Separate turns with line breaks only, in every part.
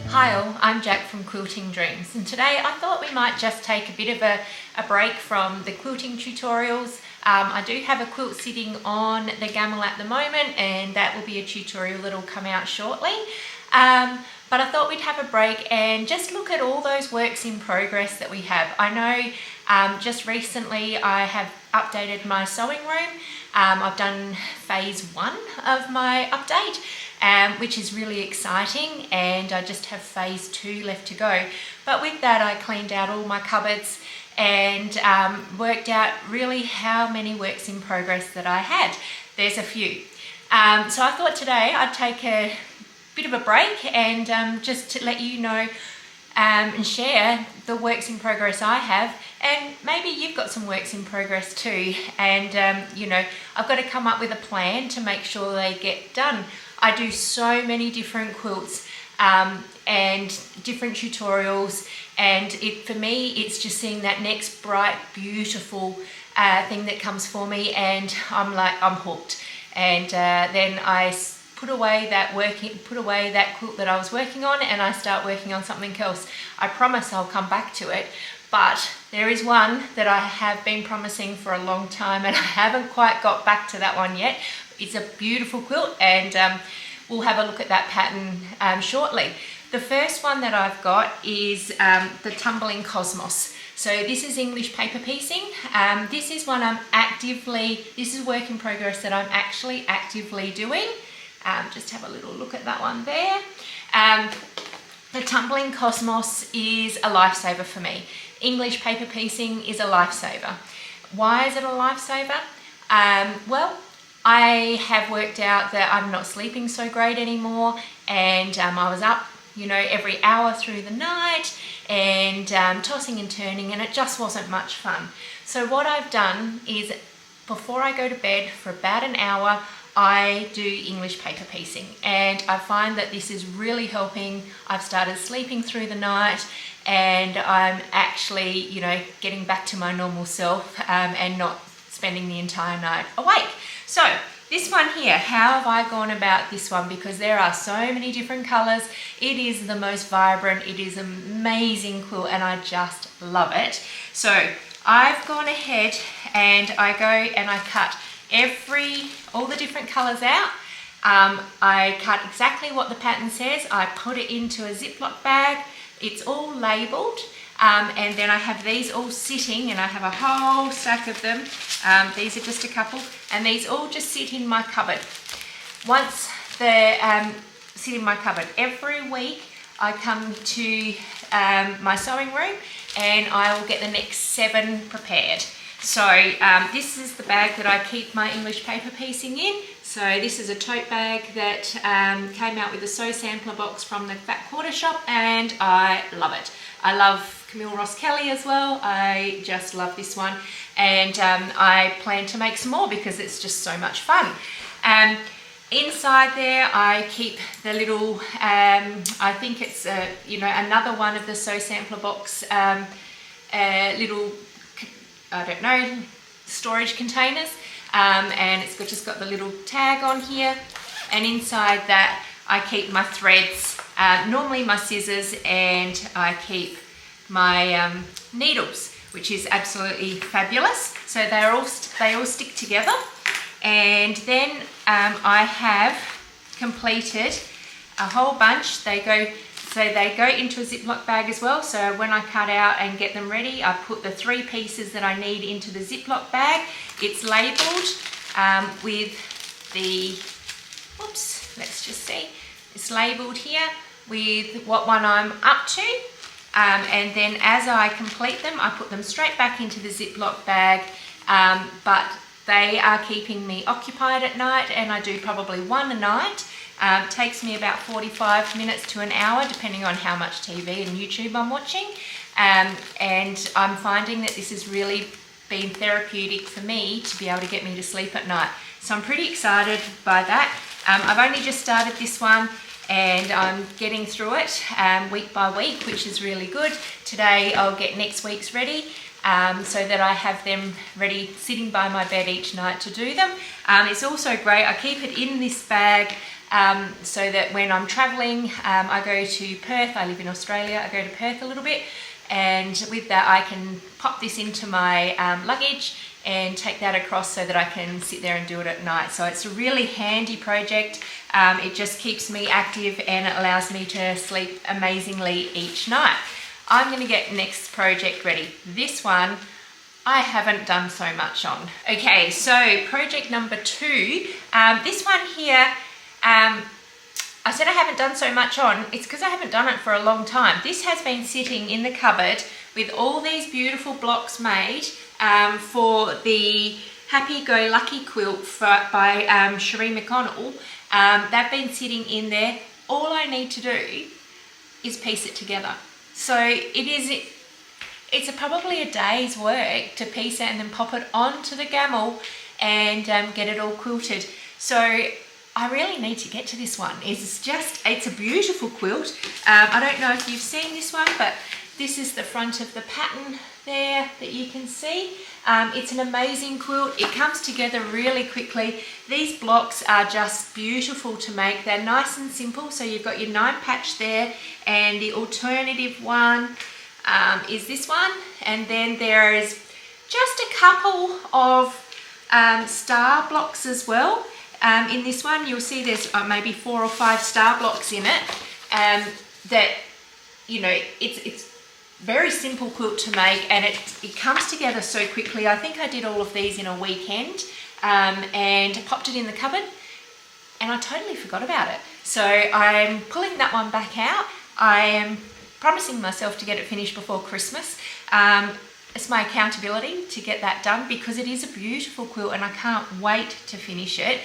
Hi all, I'm Jack from Quilting Dreams, and today I thought we might just take a bit of a break from the quilting tutorials. I do have a quilt sitting on the gammal at the moment, and that will be a tutorial that will come out shortly. But I thought we'd have a break and just look at all those works in progress that we have. I know just recently I have updated my sewing room. I've done phase 1 of my update, which is really exciting, and I just have phase 2 left to go. But with that, I cleaned out all my cupboards and worked out really how many works in progress that I had. There's a few. So I thought today I'd take a bit of a break and just to let you know and share the works in progress I have, and maybe you've got some works in progress too, and you know, I've got to come up with a plan to make sure they get done. I do so many different quilts and different tutorials, and for me it's just seeing that next bright beautiful thing that comes for me, and I'm hooked. And then I put away that quilt that I was working on, and I start working on something else. I promise I'll come back to it, but there is one that I have been promising for a long time, and I haven't quite got back to that one yet. It's a beautiful quilt, and we'll have a look at that pattern shortly. The first one that I've got is the Tumbling Cosmos. So this is English paper piecing. This is one this is work in progress that I'm actually actively doing. Just have a little look at that one there. The Tumbling Cosmos is a lifesaver for me. English paper piecing is a lifesaver. Why is it a lifesaver? Well, I have worked out that I'm not sleeping so great anymore, and I was up, you know, every hour through the night and tossing and turning, and it just wasn't much fun. So what I've done is, before I go to bed for about an hour, I do English paper piecing, and I find that this is really helping. I've started sleeping through the night, and I'm actually, you know, getting back to my normal self and not spending the entire night awake. So this one here, how have I gone about this one? Because there are so many different colors. It is the most vibrant. It is an amazing quilt, and I just love it. So I've gone ahead and I go and I cut all the different colors out. I cut exactly what the pattern says. I put it into a Ziploc bag. It's all labeled. And then I have these all sitting, and I have a whole stack of them. These are just a couple, and these all just sit in my cupboard. Once they sit in my cupboard, every week I come to my sewing room and I will get the next 7 prepared. So this is the bag that I keep my English paper piecing in. So this is a tote bag that came out with a sew sampler box from the Fat Quarter Shop, and I love it. I love Camille Roskelley as well. I just love this one, and I plan to make some more because it's just so much fun. Inside there I keep the little, I think it's you know, another one of the sew sampler box little, I don't know, storage containers, and it's just got the little tag on here, and inside that I keep my threads, normally my scissors, and I keep my needles, which is absolutely fabulous. So they all stick together. And then I have completed a whole bunch. They go into a Ziploc bag as well. So when I cut out and get them ready, I put the 3 pieces that I need into the Ziploc bag. It's labelled with the, whoops, let's just see. It's labelled here with what one I'm up to. And then as I complete them, I put them straight back into the Ziploc bag. But they are keeping me occupied at night, and I do probably 1 a night. It takes me about 45 minutes to an hour, depending on how much TV and YouTube I'm watching. And I'm finding that this has really been therapeutic for me to be able to get me to sleep at night. So I'm pretty excited by that. I've only just started this one, and I'm getting through it week by week, which is really good. Today I'll get next week's ready, so that I have them ready sitting by my bed each night to do them. It's also great, I keep it in this bag so that when I'm traveling, I go to Perth, I live in Australia, I go to Perth a little bit, and with that I can pop this into my luggage and take that across so that I can sit there and do it at night. So it's a really handy project. It just keeps me active and it allows me to sleep amazingly each night. I'm going to get next project ready. This one I haven't done so much on. Okay, so project number 2. This one here, I said I haven't done so much on. It's because I haven't done it for a long time. This has been sitting in the cupboard with all these beautiful blocks made for the Happy Go Lucky quilt by Sherri McConnell. They've been sitting in there. All I need to do is piece it together. So it's probably a day's work to piece it and then pop it onto the gammal and get it all quilted. So I really need to get to this one. It's a beautiful quilt. I don't know if you've seen this one, but this is the front of the pattern there that you can see. It's an amazing quilt. It comes together really quickly. These blocks are just beautiful to make. They're nice and simple. So you've got your 9 patch there, and the alternative one is this one. And then there is just a couple of star blocks as well. In this one, you'll see there's maybe 4 or 5 star blocks in it. That, you know, it's very simple quilt to make, and it comes together so quickly. I think I did all of these in a weekend and popped it in the cupboard, and I totally forgot about it. So I'm pulling that one back out. I am promising myself to get it finished before Christmas. It's my accountability to get that done because it is a beautiful quilt and I can't wait to finish it.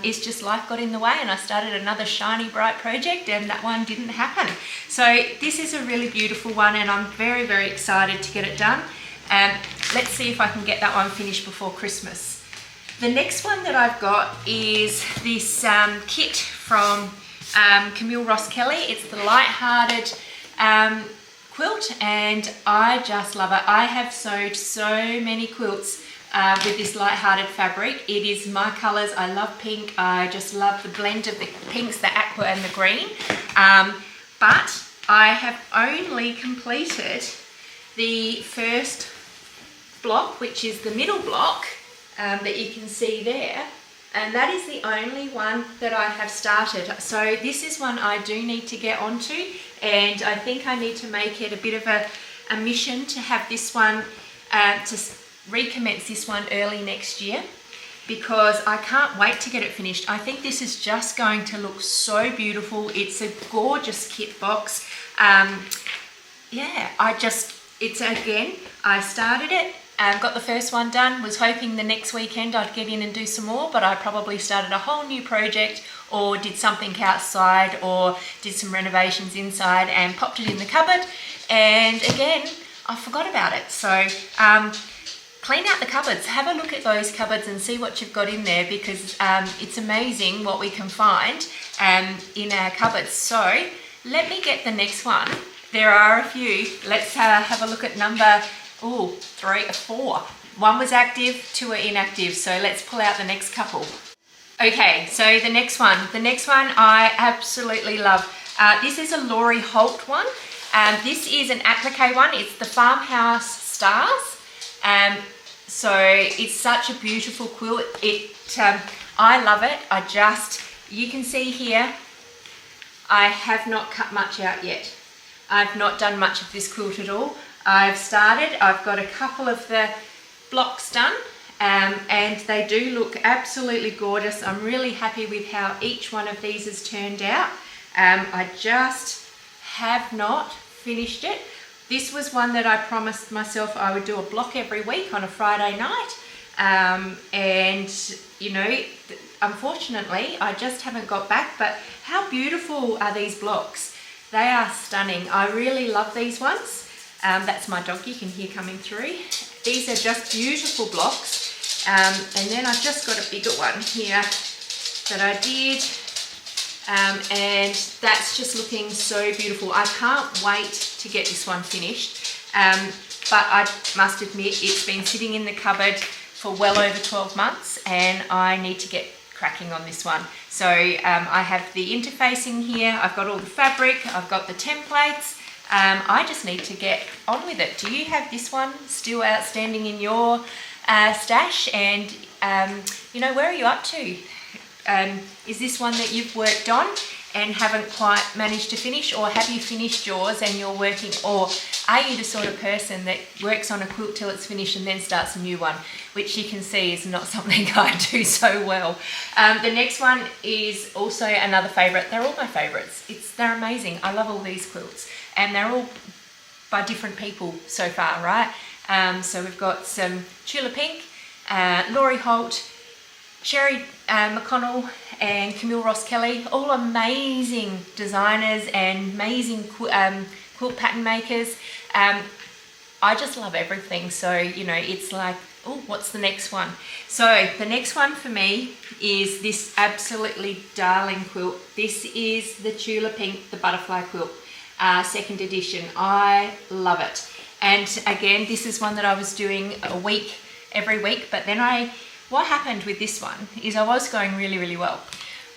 It's just life got in the way and I started another shiny bright project and that one didn't happen. So this is a really beautiful one and I'm very, very excited to get it done. Let's see if I can get that one finished before Christmas. The next one that I've got is this kit from Camille Roskelley. It's the Lighthearted quilt and I just love it. I have sewed so many quilts with this Lighthearted fabric. It is my colours. I love pink. I just love the blend of the pinks, the aqua and the green. But I have only completed the first block, which is the middle block that you can see there. And that is the only one that I have started. So this is one I do need to get onto, and I think I need to make it a bit of a mission to have this one, to recommence this one early next year, because I can't wait to get it finished. I think this is just going to look so beautiful. It's a gorgeous kit box. Yeah, I started it. Got the first one done, was hoping the next weekend I'd get in and do some more, but I probably started a whole new project or did something outside or did some renovations inside and popped it in the cupboard, and again I forgot about it. So clean out the cupboards, have a look at those cupboards and see what you've got in there, because it's amazing what we can find in our cupboards. So let me get the next one. There are a few. Let's have a look at number 3 or 4. One was active, 2 are inactive. So let's pull out the next couple. Okay, so the next one I absolutely love. This is a Lori Holt one. This is an applique one. It's the Farmhouse Stars. So it's such a beautiful quilt. I love it. You can see here, I have not cut much out yet. I've not done much of this quilt at all. I've got a couple of the blocks done, and they do look absolutely gorgeous. I'm really happy with how each one of these has turned out. I just have not finished it. This was one that I promised myself I would do a block every week on a Friday night, and you know, unfortunately I just haven't got back. But how beautiful are these blocks? They are stunning. I really love these ones. That's my dog you can hear coming through. These are just beautiful blocks. And then I've just got a bigger one here that I did. And that's just looking so beautiful. I can't wait to get this one finished. but I must admit it's been sitting in the cupboard for well over 12 months and I need to get cracking on this one. So I have the interfacing here, I've got all the fabric, I've got the templates. I just need to get on with it. Do you have this one still outstanding in your stash? And you know, where are you up to? Is this one that you've worked on and haven't quite managed to finish, or have you finished yours and you're working, or are you the sort of person that works on a quilt till it's finished and then starts a new one, which you can see is not something I do so well. The next one is also another favourite. They're all my favourites. They're amazing. I love all these quilts and they're all by different people so far, right? So we've got some Tula Pink, Lori Holt, Sherri McConnell and Camille Roskelley, all amazing designers and amazing quilt pattern makers. I just love everything, so you know, it's like, oh, what's the next one? So the next one for me is this absolutely darling quilt. This is the Tula Pink, the butterfly quilt, 2nd edition. I love it. And again, this is one that I was doing every week, but then what happened with this one is I was going really, really well.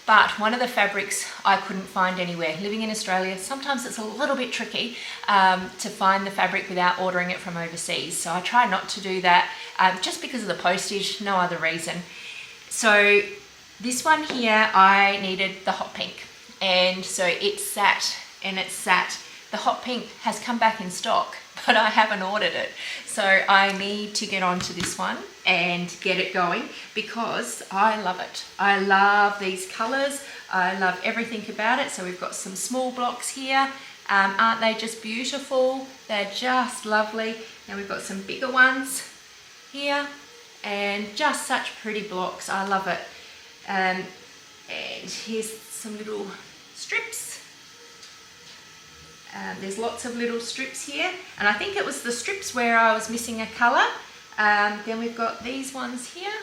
But one of the fabrics I couldn't find anywhere. Living in Australia, sometimes it's a little bit tricky to find the fabric without ordering it from overseas. So I try not to do that just because of the postage, no other reason. So this one here, I needed the hot pink. And so it sat and it sat. The hot pink has come back in stock, but I haven't ordered it. So I need to get onto this one and get it going because I love it. I love these colors. I love everything about it. So we've got some small blocks here. Aren't they just beautiful? They're just lovely. Now we've got some bigger ones here and just such pretty blocks. I love it. And here's some little strips. There's lots of little strips here, and I think it was the strips where I was missing a colour. Then we've got these ones here.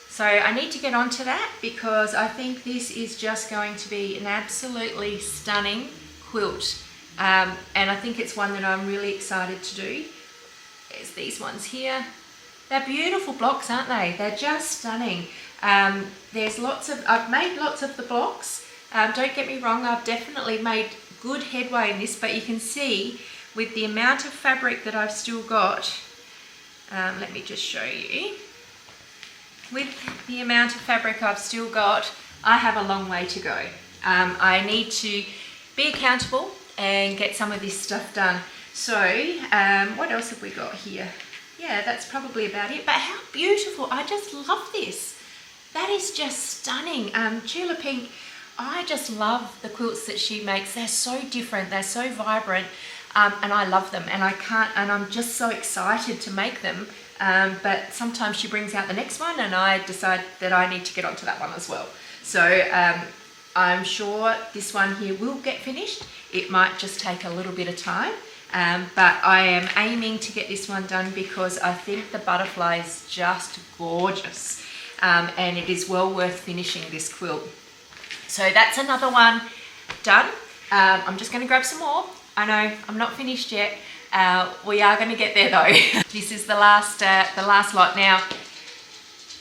So I need to get onto that because I think this is just going to be an absolutely stunning quilt. And I think it's one that I'm really excited to do. There's these ones here. They're beautiful blocks, aren't they? They're just stunning. I've made lots of the blocks. Don't get me wrong, I've definitely made good headway in this, but you can see with the amount of fabric that I've still got, let me just show you. With the amount of fabric I've still got, I have a long way to go. I need to be accountable and get some of this stuff done. So what else have we got here? Yeah, that's probably about it, but how beautiful. I just love this. That is just stunning. Tula Pink, I just love the quilts that she makes. They're so different, they're so vibrant, and I love them, and I'm just so excited to make them. But sometimes she brings out the next one and I decide that I need to get onto that one as well. So I'm sure this one here will get finished. It might just take a little bit of time, but I am aiming to get this one done because I think the butterfly is just gorgeous, and it is well worth finishing this quilt. So that's another one done. I'm just going to grab some more. I know I'm not finished yet. We are going to get there though. This is the last lot. Now,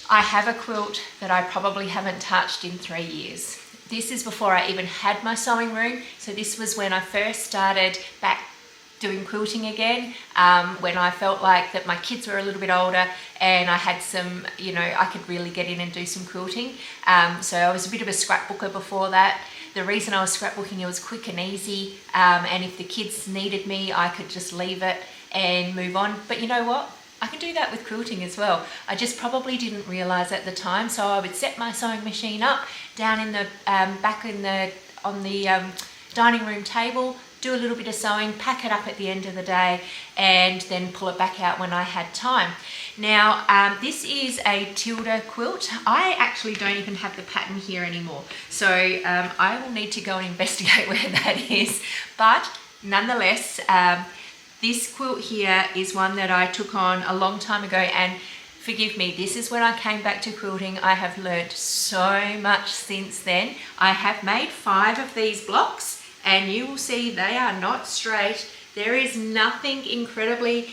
I have a quilt that I probably haven't touched in 3 years. This is before I even had my sewing room. So this was when I first started back doing quilting again, when I felt like that my kids were a little bit older and I had some, you know, I could really get in and do some quilting. So I was a bit of a scrapbooker before that. The reason I was scrapbooking, it was quick and easy, and if the kids needed me, I could just leave it and move on. But you know what? I can do that with quilting as well. I just probably didn't realise at the time. So I would set my sewing machine up down in the on the dining room table, do a little bit of sewing, pack it up at the end of the day, and then pull it back out when I had time. Now, this is a Tilda quilt. I actually don't even have the pattern here anymore, so I will need to go and investigate where that is. But nonetheless, this quilt here is one that I took on a long time ago, and forgive me, this is when I came back to quilting. I have learnt so much since then. I have made 5 of these blocks, and you will see they are not straight. There is nothing incredibly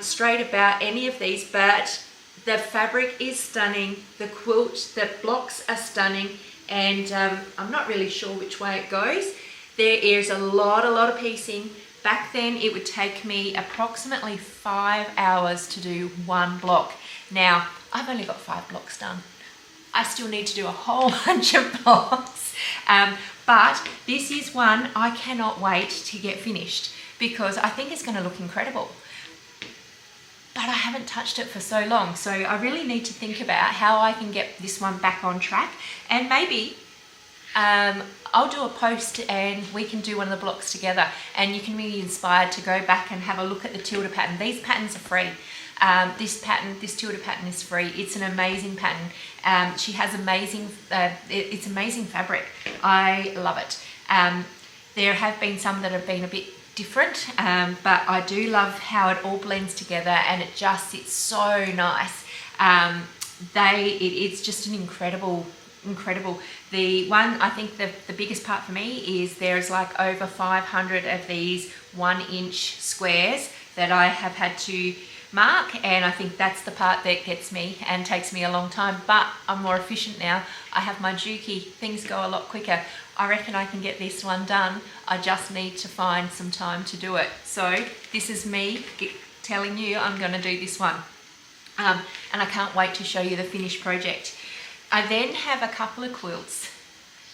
straight about any of these, but the fabric is stunning, the quilt, the blocks are stunning, and I'm not really sure which way it goes. There is a lot of piecing. Back then it would take me approximately 5 hours to do one block. Now I've only got 5 blocks done. I still need to do a whole bunch of blocks, but this is one I cannot wait to get finished because I think it's going to look incredible. But I haven't touched it for so long, so I really need to think about how I can get this one back on track, and maybe I'll do a post and we can do one of the blocks together, and you can be inspired to go back and have a look at the Tilda pattern. These patterns are free. This Tilda pattern is free. It's an amazing pattern. She has amazing, it's amazing fabric. I love it. There have been some that have been a bit different, but I do love how it all blends together and it just sits so nice. It's just an incredible. The one, I think the biggest part for me is there's like over 500 of these 1-inch squares that I have had to mark, and I think that's the part that gets me and takes me a long time, but I'm more efficient now. I have my Juki, things go a lot quicker. I reckon I can get this one done. I just need to find some time to do it. So this is me telling you I'm going to do this one, and I can't wait to show you the finished project. I then have a couple of quilts.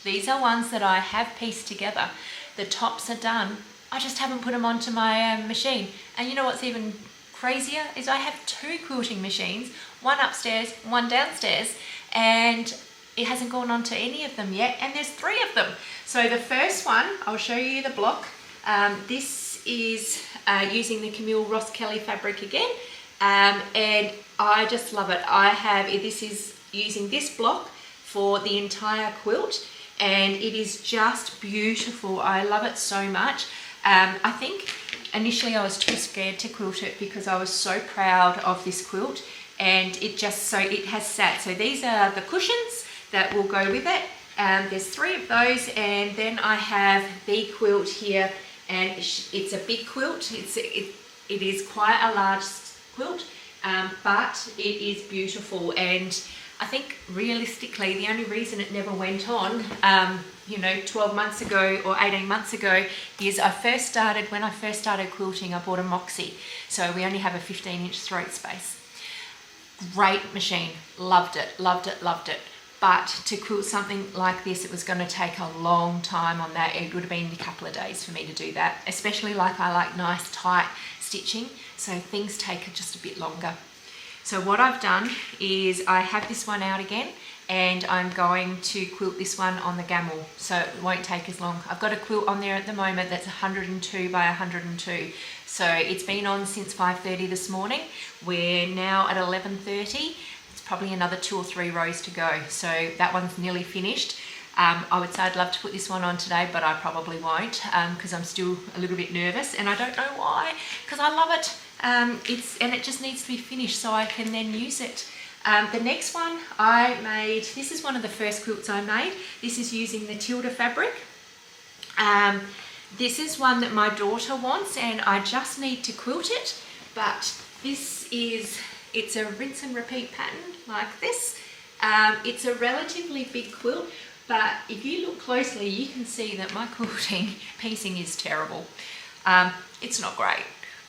These are ones that I have pieced together. The tops are done. I just haven't put them onto my machine. And you know what's even crazier is I have 2 quilting machines, one upstairs, one downstairs, and it hasn't gone onto any of them yet, and there's 3 of them. So the first one, I'll show you the block. This is using the Camille Roskelley fabric again, and I just love it. This is using this block for the entire quilt, and it is just beautiful. I love it so much. I think initially I was too scared to quilt it because I was so proud of this quilt, and it has sat. So these are the cushions that will go with it. There's 3 of those, and then I have the quilt here, and it's a big quilt. It is quite a large quilt, but it is beautiful. And I think realistically the only reason it never went on 12 months ago or 18 months ago is when I first started quilting, I bought a Moxie, so we only have a 15-inch throat space. Great machine, loved it. But to quilt something like this, it was going to take a long time on that. It would have been a couple of days for me to do that, especially I like nice tight stitching, so things take just a bit longer. So what I've done is I have this one out again, and I'm going to quilt this one on the gamel, so it won't take as long. I've got a quilt on there at the moment that's 102 by 102. So it's been on since 5:30 this morning. We're now at 11:30. It's probably another 2 or 3 rows to go. So that one's nearly finished. I would say I'd love to put this one on today, but I probably won't because I'm still a little bit nervous, and I don't know why, because I love it. And it just needs to be finished so I can then use it. The next one I made, this is one of the first quilts I made. This is using the Tilda fabric. This is one that my daughter wants, and I just need to quilt it, but it's a rinse and repeat pattern like this. It's a relatively big quilt, but if you look closely you can see that my quilting piecing is terrible. It's not great,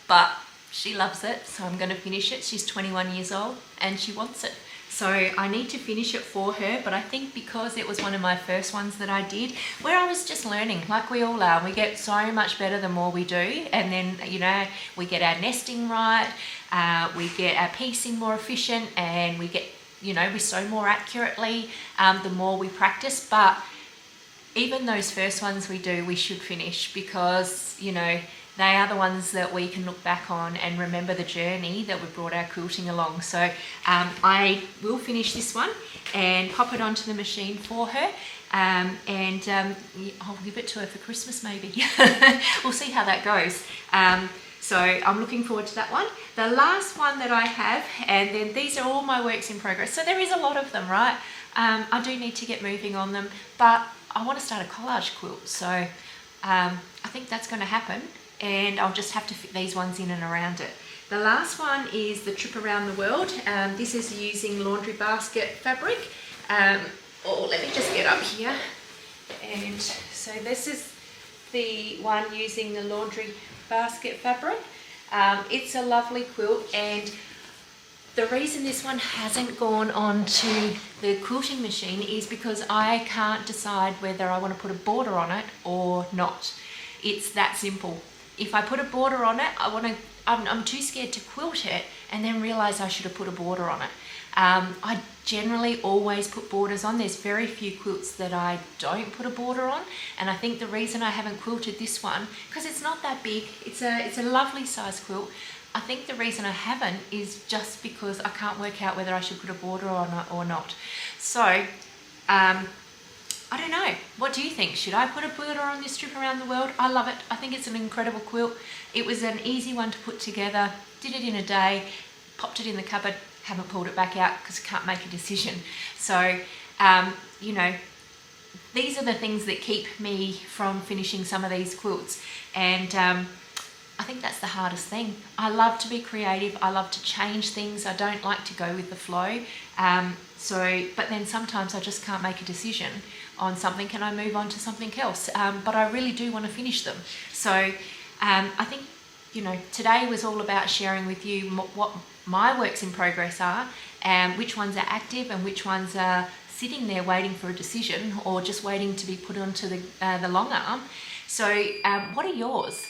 but she loves it, so I'm going to finish it. She's 21 years old and she wants it. So I need to finish it for her, but I think because it was one of my first ones that I did, where I was just learning, like we all are. We get so much better the more we do, and then, we get our nesting right, we get our piecing more efficient, and we get, we sew more accurately the more we practice. But even those first ones we do, we should finish, because, they are the ones that we can look back on and remember the journey that we brought our quilting along. So I will finish this one and pop it onto the machine for her, and I'll give it to her for Christmas maybe. We'll see how that goes. So I'm looking forward to that one. The last one that I have, and then these are all my works in progress. So there is a lot of them, right? I do need to get moving on them, but I want to start a collage quilt. So I think that's going to happen. and I'll just have to fit these ones in and around it. The last one is the trip around the world. This is using laundry basket fabric. Let me just get up here. And so this is the one using the laundry basket fabric. It's a lovely quilt, and the reason this one hasn't gone onto the quilting machine is because I can't decide whether I want to put a border on it or not. It's that simple. If I put a border on it, I'm too scared to quilt it and then realise I should have put a border on it. I generally always put borders on. There's very few quilts that I don't put a border on, and I think the reason I haven't quilted this one, because it's not that big, it's a lovely size quilt. I think the reason I haven't is just because I can't work out whether I should put a border on it or not. So I don't know. What do you think? Should I put a border on this trip around the world? I love it. I think it's an incredible quilt. It was an easy one to put together. Did it in a day, popped it in the cupboard, haven't pulled it back out because I can't make a decision. So, you know, these are the things that keep me from finishing some of these quilts. And I think that's the hardest thing. I love to be creative. I love to change things. I don't like to go with the flow. But then sometimes I just can't make a decision on something. Can I move on to something else? But I really do want to finish them. So I think, you know, today was all about sharing with you what my works in progress are, and which ones are active and which ones are sitting there waiting for a decision or just waiting to be put onto the long arm. So what are yours?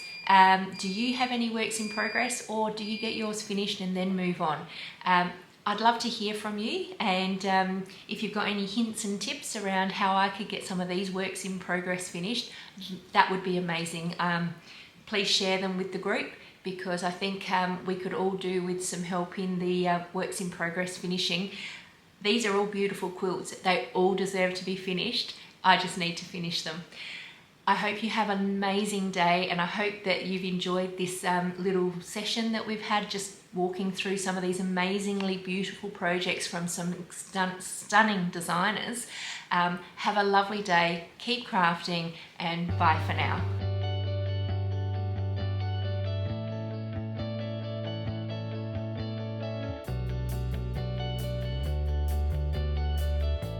Do you have any works in progress, or do you get yours finished and then move on? I'd love to hear from you, and if you've got any hints and tips around how I could get some of these works in progress finished, that would be amazing. Please share them with the group, because I think we could all do with some help in the works in progress finishing. These are all beautiful quilts. They all deserve to be finished. I just need to finish them. I hope you have an amazing day, and I hope that you've enjoyed this little session that we've had, just walking through some of these amazingly beautiful projects from some stunning designers. Have a lovely day, keep crafting, and bye for now.